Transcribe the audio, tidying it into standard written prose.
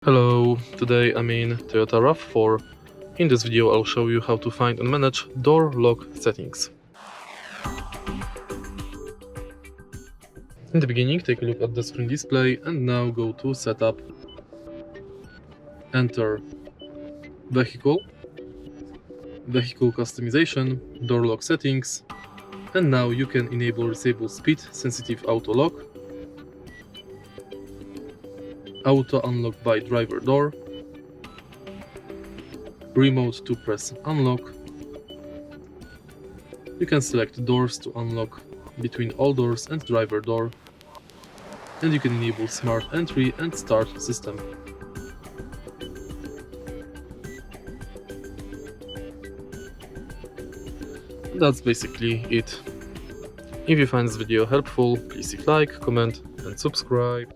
Hello, today I'm in Toyota RAV4. In this video I'll show you how to find and manage door lock settings. In the beginning, take a look at the screen display and now go to Setup. Enter Vehicle, Vehicle Customization, Door Lock Settings, and now you can enable disable speed sensitive auto lock, auto unlock by driver door, remote to press unlock. You can select doors to unlock between all doors and driver door, and you can enable smart entry and start system. That's basically it. If you find this video helpful, please hit like, comment and subscribe.